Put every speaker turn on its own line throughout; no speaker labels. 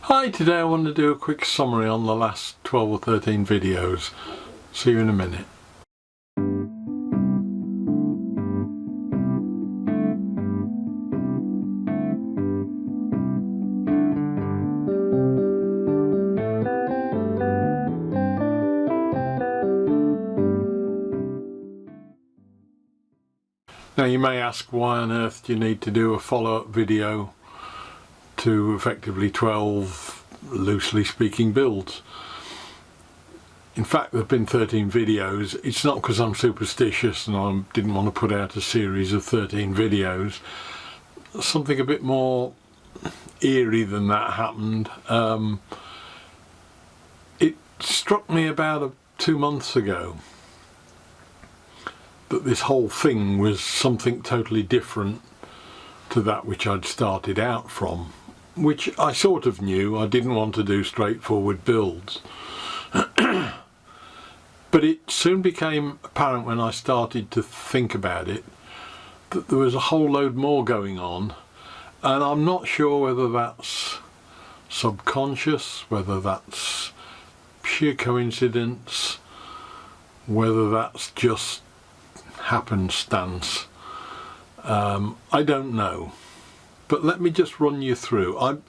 Hi, today I want to do a quick summary on the last 12 or 13 videos. See you in a minute. Now you may ask, why on earth do you need to do a follow-up video to effectively 12 loosely speaking builds? In fact, there have been 13 videos. It's not because I'm superstitious and I didn't want to put out a series of 13 videos. Something a bit more eerie than that happened. It struck me about 2 months ago that this whole thing was something totally different to that which I'd started out from, which I sort of knew. I didn't want to do straightforward builds. But it soon became apparent when I started to think about it that there was a whole load more going on, and I'm not sure whether that's subconscious, whether that's sheer coincidence, whether that's just happenstance. I don't know, but let me just run you through. I'm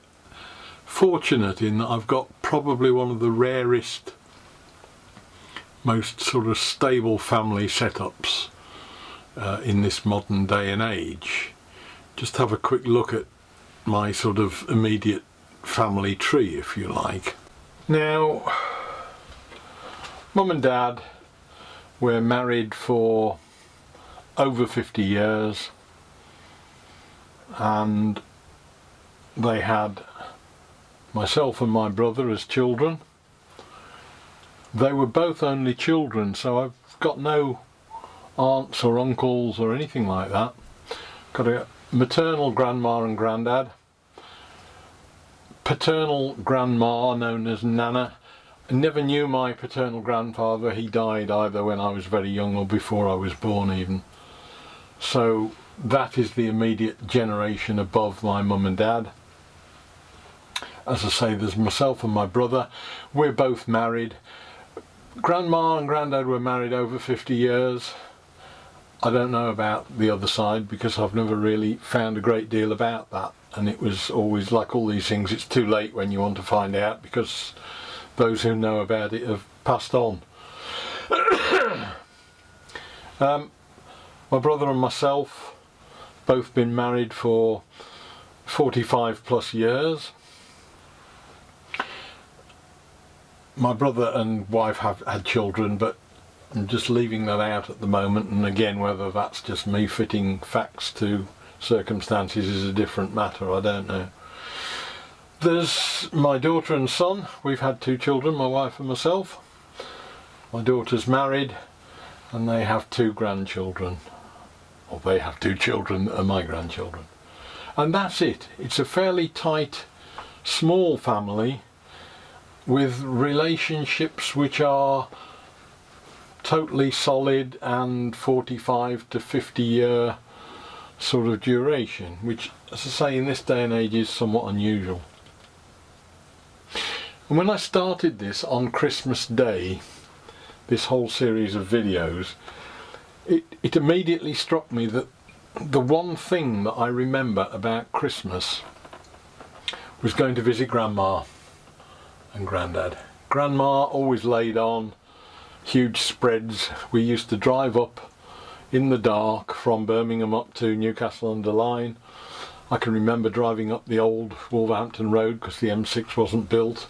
fortunate in that I've got probably one of the rarest, most sort of stable family setups in this modern day and age. Just have a quick look at my sort of immediate family tree, if you like. Now, Mum and Dad were married for over 50 years, and they had myself and my brother as children. They were both only children, so I've got no aunts or uncles or anything like that. Got a maternal grandma and granddad, paternal grandma known as Nana. I never knew my paternal grandfather. He died either when I was very young or before I was born even. So that is the immediate generation above my mum and dad. As I say, there's myself and my brother. We're both married. Grandma and granddad were married over 50 years. I don't know about the other side because I've never really found a great deal about that, and it was always like all these things, it's too late when you want to find out because those who know about it have passed on. My brother and myself both been married for 45 plus years. My brother and wife have had children, but I'm just leaving that out at the moment, and again, whether that's just me fitting facts to circumstances is a different matter, I don't know. There's my daughter and son. We've had 2 children, my wife and myself. My daughter's married and they have 2 grandchildren. Or they have 2 children that are my grandchildren. And that's it. It's a fairly tight, small family with relationships which are totally solid and 45 to 50 year sort of duration, which, as I say, in this day and age is somewhat unusual. And when I started this on Christmas Day, this whole series of videos, it immediately struck me that the one thing that I remember about Christmas was going to visit Grandma and Grandad. Grandma always laid on huge spreads. We used to drive up in the dark from Birmingham up to Newcastle-under-Lyme. I can remember driving up the old Wolverhampton Road because the M6 wasn't built,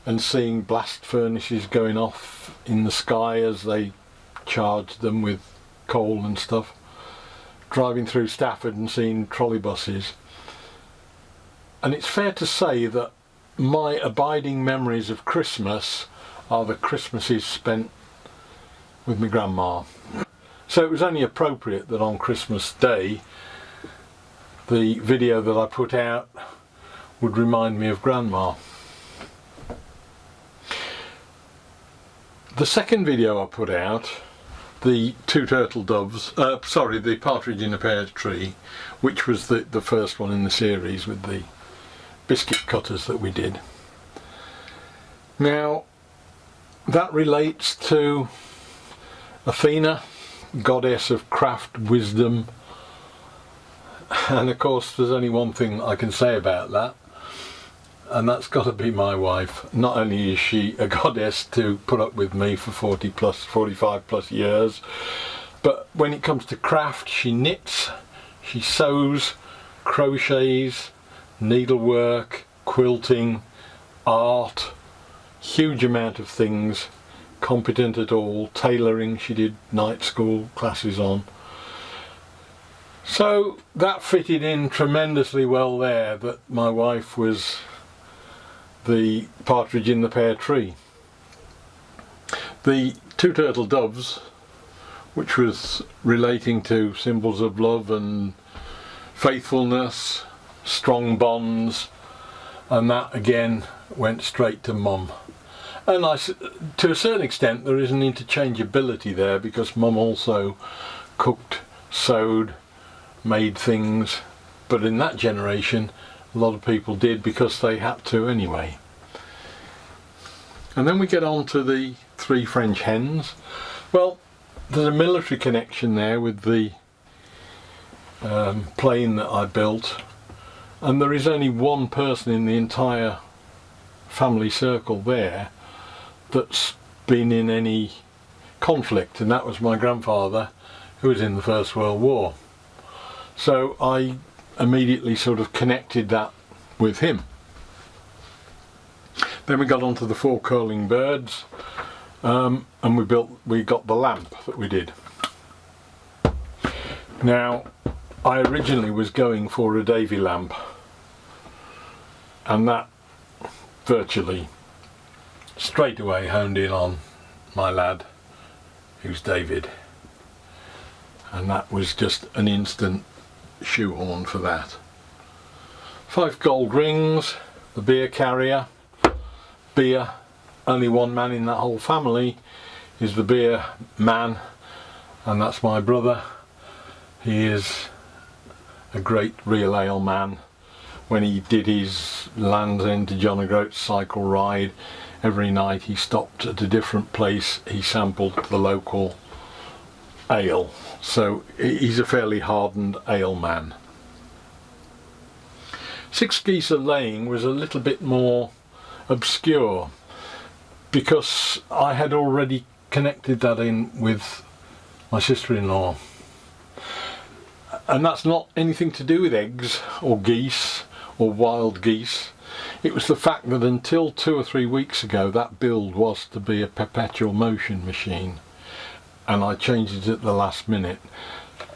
and seeing blast furnaces going off in the sky as they charged them with coal and stuff. Driving through Stafford and seeing trolley buses. And it's fair to say that my abiding memories of Christmas are the Christmases spent with my grandma. So it was only appropriate that on Christmas Day the video that I put out would remind me of Grandma. The second video I put out, the 2 turtle doves, the partridge in a pear tree, which was the first one in the series with the biscuit cutters that we did. Now that relates to Athena, goddess of craft, wisdom, and of course there's only one thing I can say about that, and that's got to be my wife. Not only is she a goddess to put up with me for 45 plus years, but when it comes to craft, she knits, she sews, crochets, needlework, quilting, art, huge amount of things, competent at all, tailoring, she did night school classes on. So that fitted in tremendously well there, that my wife was the partridge in the pear tree. The two turtle doves, which was relating to symbols of love and faithfulness, strong bonds, and that again went straight to Mum. And to a certain extent there is an interchangeability there, because Mum also cooked, sewed, made things, but in that generation a lot of people did because they had to anyway. And then we get on to the 3 French hens. Well, there's a military connection there with the plane that I built, and there is only one person in the entire family circle there that's been in any conflict, and that was my grandfather, who was in the First World War. So I immediately sort of connected that with him. Then we got onto the 4 curling birds, and we got the lamp that we did. Now I originally was going for a Davy lamp, and that virtually straight away honed in on my lad, who's David, and that was just an instant shoehorn for that. 5 gold rings, the beer carrier. Beer, only one man in that whole family is the beer man, and that's my brother. He is a great real ale man. When he did his Land's End to John O'Groats cycle ride, every night he stopped at a different place, he sampled the local ale. So he's a fairly hardened ale man. 6 geese a laying was a little bit more obscure, because I had already connected that in with my sister-in-law, and that's not anything to do with eggs or geese or wild geese. It was the fact that until 2 or 3 weeks ago that build was to be a perpetual motion machine, and I changed it at the last minute.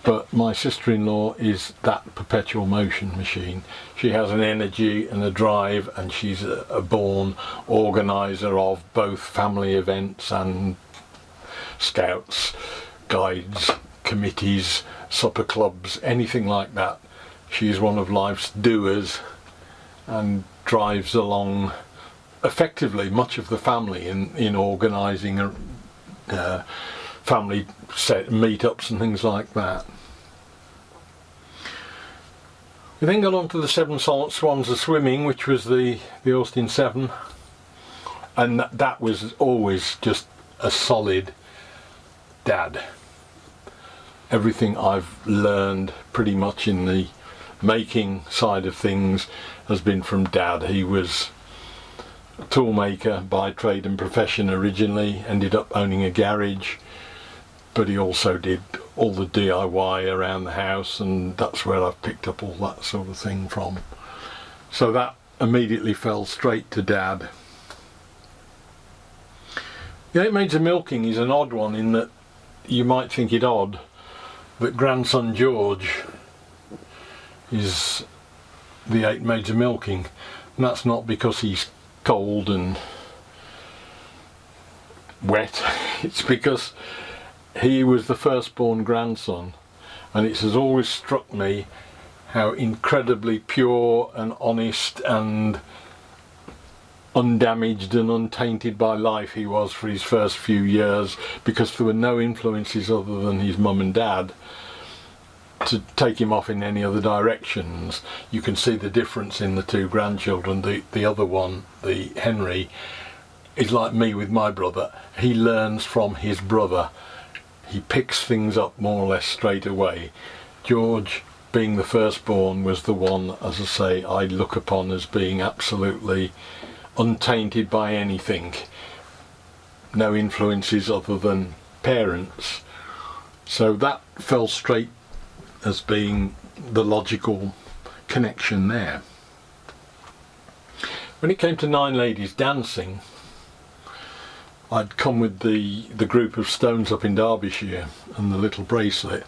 But my sister-in-law is that perpetual motion machine. She has an energy and a drive, and she's a born organiser of both family events and scouts, guides, committees, supper clubs, anything like that. She's one of life's doers and drives along effectively much of the family in organising family meetups and things like that. We then got on to the 7 swans a swimming, which was the Austin 7, and that was always just a solid dad. Everything I've learned pretty much in the making side of things has been from Dad. He was a toolmaker by trade and profession originally, ended up owning a garage, but he also did all the DIY around the house, and that's where I've picked up all that sort of thing from. So that immediately fell straight to Dad. The 8 Maids of Milking is an odd one, in that you might think it odd that grandson George is the 8 Maids of Milking, and that's not because he's cold and wet. It's because he was the firstborn grandson, and it has always struck me how incredibly pure and honest and undamaged and untainted by life he was for his first few years, because there were no influences other than his mum and dad. to take him off in any other directions. You can see the difference in the two grandchildren. The other one, the Henry, is like me with my brother. He learns from his brother. He picks things up more or less straight away. George, being the firstborn, was the one, as I say, I look upon as being absolutely untainted by anything. No influences other than parents. So that fell straight as being the logical connection there. When it came to Nine Ladies Dancing, I'd come with the group of Stones up in Derbyshire and the little bracelet.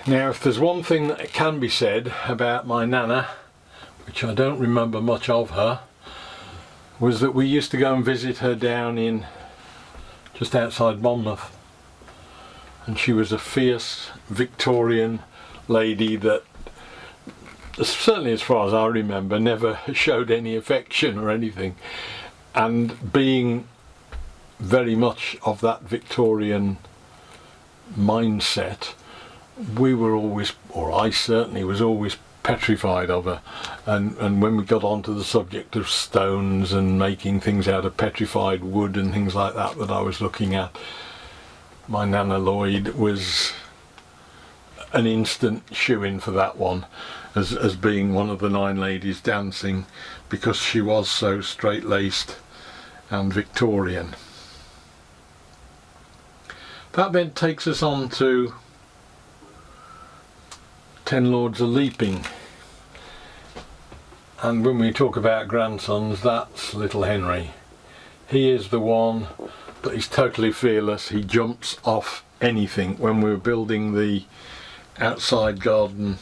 Now, if there's one thing that can be said about my nana, which I don't remember much of her, was that we used to go and visit her down in just outside Monmouth, and she was a fierce Victorian lady that, certainly as far as I remember, never showed any affection or anything. And being very much of that Victorian mindset, we were always, or I certainly was always, petrified of her. And when we got onto the subject of stones and making things out of petrified wood and things like that I was looking at, my Nana Lloyd was an instant shoe-in for that one as being one of the Nine Ladies Dancing, because she was so straight-laced and Victorian. That then takes us on to 10 Lords of Leaping, and when we talk about grandsons, that's little Henry. He is the one that is totally fearless. He jumps off anything. When we were building the outside garden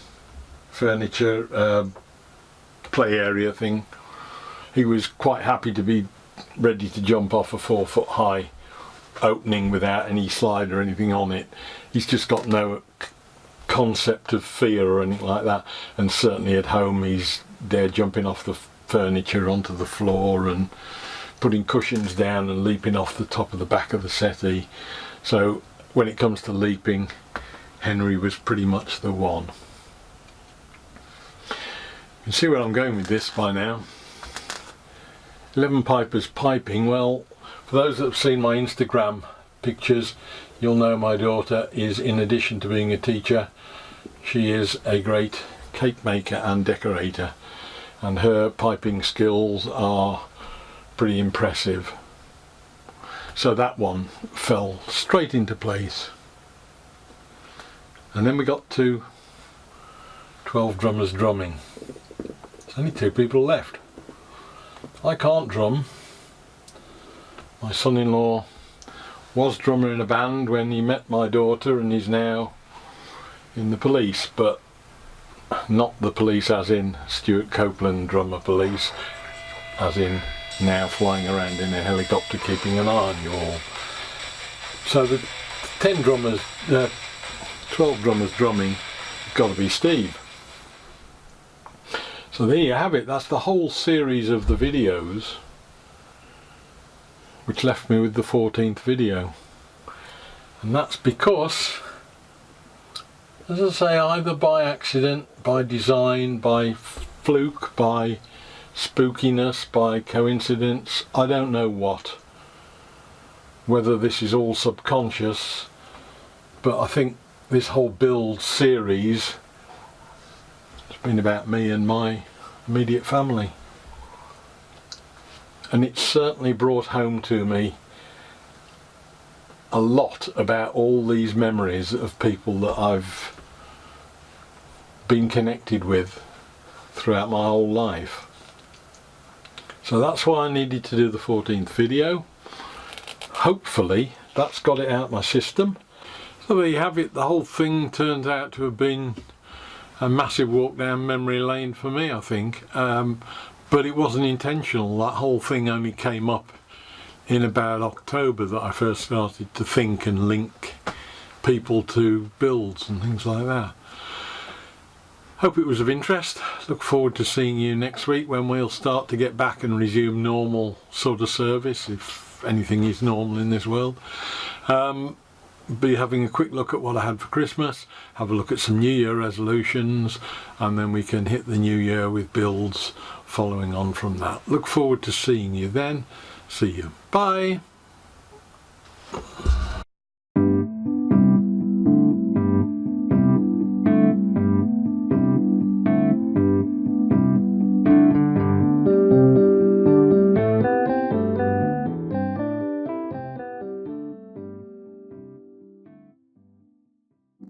furniture play area thing, he was quite happy to be ready to jump off a 4-foot high opening without any slide or anything on it. He's just got no concept of fear or anything like that, and certainly at home he's there jumping off the furniture onto the floor and putting cushions down and leaping off the top of the back of the settee. So when it comes to leaping, Henry was pretty much the one. You can see where I'm going with this by now. 11 Pipers piping. Well, for those that have seen my Instagram pictures, you'll know my daughter is, in addition to being a teacher, she is a great cake maker and decorator, and her piping skills are pretty impressive. So that one fell straight into place. And then we got to 12 drummers drumming. There's only 2 people left. I can't drum. My son-in-law was drummer in a band when he met my daughter, and he's now in the police, but not the police as in Stuart Copeland drummer police, as in now flying around in a helicopter keeping an eye on you all. So the 12 drummers drumming, got to be Steve. So there you have it. That's the whole series of the videos, which left me with the 14th video. And that's because, as I say, either by accident, by design, by fluke, by spookiness, by coincidence, I don't know what, whether this is all subconscious, but I think this whole build series has been about me and my immediate family. And it's certainly brought home to me a lot about all these memories of people that I've been connected with throughout my whole life. So that's why I needed to do the 14th video. Hopefully that's got it out of my system. So there you have it. The whole thing turns out to have been a massive walk down memory lane for me, I think. But it wasn't intentional. That whole thing only came up in about October that I first started to think and link people to builds and things like that. Hope it was of interest. Look forward to seeing you next week when we'll start to get back and resume normal sort of service, if anything is normal in this world. be having a quick look at what I had for Christmas, have a look at some New Year resolutions, and then we can hit the new year with builds following on from that. Look forward to seeing you then. See you. Bye.